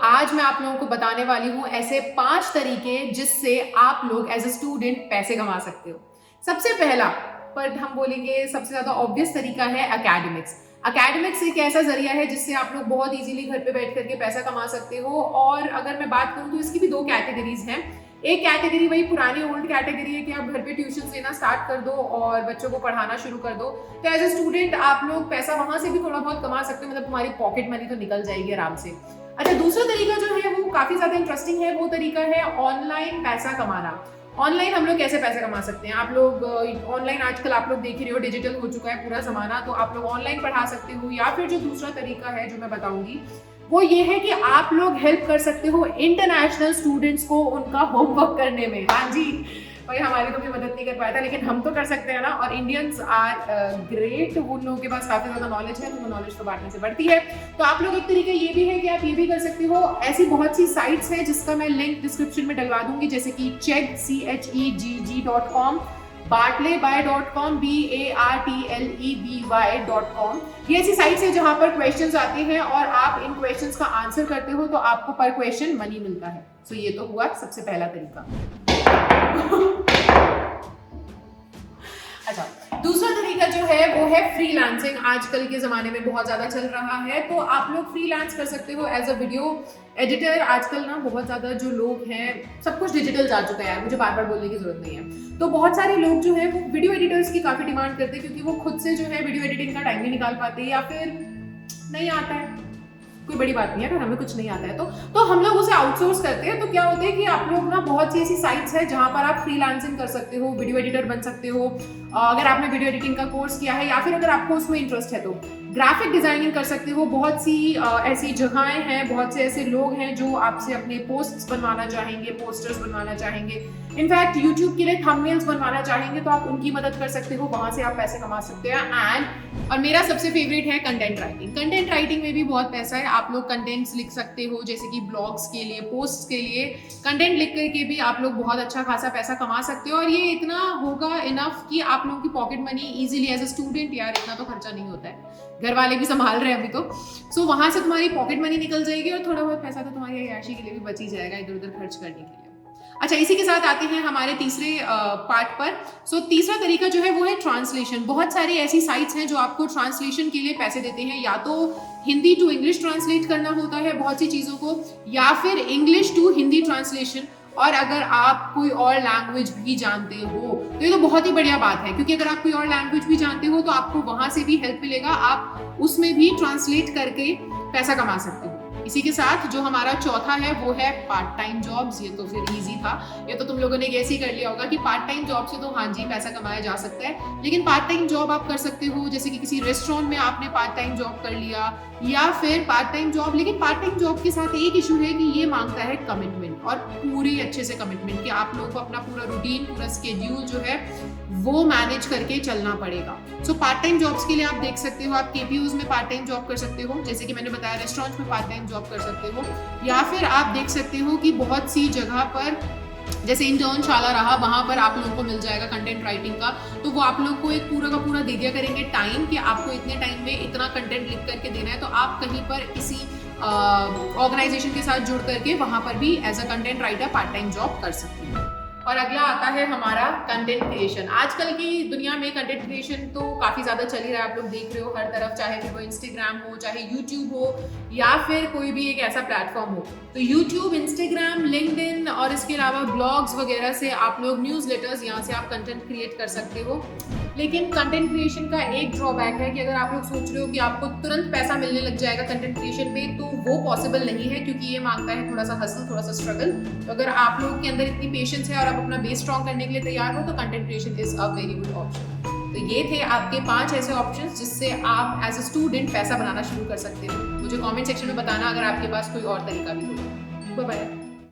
आज मैं आप लोगों को बताने वाली हूँ ऐसे 5 तरीके जिससे आप लोग एज ए स्टूडेंट पैसे कमा सकते हो। सबसे पहला, पर हम बोलेंगे सबसे ज्यादा ऑब्वियस तरीका है एकेडमिक्स। एकेडमिक्स एक ऐसा जरिया है जिससे आप लोग बहुत इजीली घर पे बैठ करके पैसा कमा सकते हो। और अगर मैं बात करूँ तो इसकी भी 2 कैटेगरीज हैं। एक कैटेगरी वही पुरानी ओल्ड कैटेगरी है कि आप घर पे ट्यूशन लेना स्टार्ट कर दो और बच्चों को पढ़ाना शुरू कर दो, तो एज ए स्टूडेंट आप लोग पैसा वहां से भी थोड़ा बहुत कमा सकते हो, मतलब तुम्हारी पॉकेट मनी तो निकल जाएगी आराम से। अच्छा, दूसरा तरीका जो है वो काफी ज्यादा इंटरेस्टिंग है। वो तरीका है ऑनलाइन पैसा कमाना। ऑनलाइन हम लोग कैसे पैसे कमा सकते हैं? आप लोग ऑनलाइन आजकल आप लोग देख रहे हो, डिजिटल हो चुका है पूरा जमाना, तो आप लोग ऑनलाइन पढ़ा सकते हो। या फिर जो दूसरा तरीका है जो मैं बताऊंगी वो ये है कि आप लोग हेल्प कर सकते हो इंटरनेशनल स्टूडेंट्स को उनका होमवर्क करने में। हाँ जी, भाई हमारी तो भी मदद नहीं कर पाया था, लेकिन हम तो कर सकते हैं ना। और इंडियंस आर ग्रेट, उन लोगों के पास काफी ज्यादा नॉलेज है, तो वो नॉलेज तो बांटने से बढ़ती है। तो आप लोग एक तरीका ये भी है कि आप ये भी कर सकते हो। ऐसी बहुत सी साइट्स हैं जिसका मैं लिंक डिस्क्रिप्शन में डलवा दूंगी, जैसे कि chegg.com, bartleby.com, bartleby.com। ये ऐसी साइट्स है जहां पर क्वेश्चंस आते हैं और आप इन क्वेश्चंस का आंसर करते हो तो आपको पर क्वेश्चन मनी मिलता है। सो ये तो हुआ सबसे पहला तरीका। अच्छा, दूसरा तरीका जो है वो है फ्रीलांसिंग। आजकल के जमाने में बहुत ज्यादा चल रहा है, तो आप लोग फ्रीलांस कर सकते हो एज अ वीडियो एडिटर। आजकल ना बहुत ज्यादा जो लोग हैं, सब कुछ डिजिटल जा चुका है, मुझे बार बार बोलने की जरूरत नहीं है। तो बहुत सारे लोग जो है वो वीडियो एडिटर्स की काफी डिमांड करते हैं, क्योंकि वो खुद से जो है वीडियो एडिटिंग का टाइम नहीं निकाल पाते, या फिर नहीं आता है। कोई बड़ी बात नहीं है अगर हमें कुछ नहीं आता है तो हम लोग उसे आउटसोर्स करते हैं। तो क्या होता है कि आप लोग ना बहुत सी ऐसी साइट्स है जहां पर आप फ्रीलांसिंग कर सकते हो, वीडियो एडिटर बन सकते हो। अगर आपने वीडियो एडिटिंग का कोर्स किया है या फिर अगर आपको उसमें इंटरेस्ट है तो ग्राफिक डिजाइनिंग कर सकते हो। बहुत सी ऐसी जगहें हैं, बहुत से ऐसे लोग हैं जो आपसे अपने पोस्ट्स बनवाना चाहेंगे, पोस्टर्स बनवाना चाहेंगे, इनफैक्ट यूट्यूब के लिए थंबनेल्स बनवाना चाहेंगे, तो आप उनकी मदद कर सकते हो, वहां से आप पैसे कमा सकते हैं। और मेरा सबसे फेवरेट है कंटेंट राइटिंग। कंटेंट राइटिंग में भी बहुत पैसा है। आप लोग कंटेंट्स लिख सकते हो, जैसे कि ब्लॉग्स के लिए, पोस्ट्स के लिए कंटेंट लिख करके भी आप लोग बहुत अच्छा खासा पैसा कमा सकते हो। और ये इतना होगा इनफ कि आप लोगों की pocket money easily as a student, यार इतना तो खर्चा नहीं होता है, घर वाले भी संभाल रहे हैं अभी तो। सो वहां से तुम्हारी पॉकेट मनी निकल जाएगी और थोड़ा बहुत पैसा तो तुम्हारी अय्याशी के लिए भी बच ही जाएगा, इधर उधर खर्च करने के लिए। अच्छा, इसी के साथ आते हैं हमारे तीसरे पार्ट पर। सो तीसरा तरीका जो है वो है ट्रांसलेशन। बहुत सारी ऐसी साइट्स हैं जो आपको ट्रांसलेशन के लिए पैसे देते हैं। या तो हिंदी टू इंग्लिश ट्रांसलेट करना होता है बहुत सी चीज़ों को, या फिर इंग्लिश टू हिंदी ट्रांसलेशन। और अगर आप कोई और लैंग्वेज भी जानते हो तो ये तो बहुत ही बढ़िया बात है, क्योंकि अगर आप कोई और लैंग्वेज भी जानते हो तो आपको वहां से भी हेल्प मिलेगा, आप उसमें भी ट्रांसलेट करके पैसा कमा सकते हो। इसी के साथ जो हमारा चौथा है वो है पार्ट टाइम जॉब्स। ये तो फिर इजी था, ये तो तुम लोगों ने गैस ही कर लिया होगा कि पार्ट टाइम जॉब से तो हाँ जी पैसा कमाया जा सकता है। लेकिन पार्ट टाइम जॉब आप कर सकते हो, जैसे कि किसी रेस्टोरेंट में आपने पार्ट टाइम जॉब कर लिया, या फिर पार्ट टाइम जॉब। लेकिन पार्ट टाइम जॉब के साथ एक इशू है कि ये मांगता है कमिटमेंट, और पूरी अच्छे से कमिटमेंट, कि आप लोगों को अपना पूरा रूटीन, पूरा स्केड्यूल जो है वो मैनेज करके चलना पड़ेगा। सो पार्ट टाइम जॉब्स के लिए आप देख सकते हो, आप केपीयूज में पार्ट टाइम जॉब कर सकते हो, जैसे कि मैंने बताया रेस्टोरेंट में पार्ट टाइम जॉब कर सकते हो। या फिर आप देख सकते हो कि बहुत सी जगह पर जैसे इंटर्नशाला रहा, वहां पर आप लोगों को मिल जाएगा कंटेंट राइटिंग का। तो वो आप लोग को एक पूरा का पूरा दे दिया करेंगे टाइम, कि आपको इतने टाइम में इतना कंटेंट लिख करके देना है। तो आप कहीं पर किसी ऑर्गेनाइजेशन के साथ जुड़ करके वहां पर भी as a content writer part time job कर सकते हैं। और अगला आता है हमारा कंटेंट क्रिएशन। आजकल की दुनिया में कंटेंट क्रिएशन तो काफी ज्यादा चल ही रहा है, आप लोग देख रहे हो हर तरफ, चाहे फिर वो इंस्टाग्राम हो, चाहे यूट्यूब हो, या फिर कोई भी एक ऐसा प्लेटफॉर्म हो। तो यूट्यूब, इंस्टाग्राम, लिंक्डइन और इसके अलावा ब्लॉग्स वगैरह से आप लोग, न्यूज़लेटर्स, यहाँ से आप कंटेंट क्रिएट कर सकते हो। लेकिन कंटेंट क्रिएशन का एक ड्रॉबैक है कि अगर आप लोग सोच रहे हो कि आपको तुरंत पैसा मिलने लग जाएगा कंटेंट क्रिएशन पे, तो वो पॉसिबल नहीं है, क्योंकि ये मांगता है थोड़ा सा हसल, थोड़ा सा स्ट्रगल। तो अगर आप लोग के अंदर इतनी पेशेंस है और आप अपना बेस स्ट्रॉन्ग करने के लिए तैयार हो, तो content creation is a very good option. तो ये थे आपके 5 ऐसे ऑप्शंस जिससे आप एज अ स्टूडेंट पैसा बनाना शुरू कर सकते हो। मुझे कमेंट सेक्शन में बताना अगर आपके पास कोई और तरीका भी हो। Bye bye.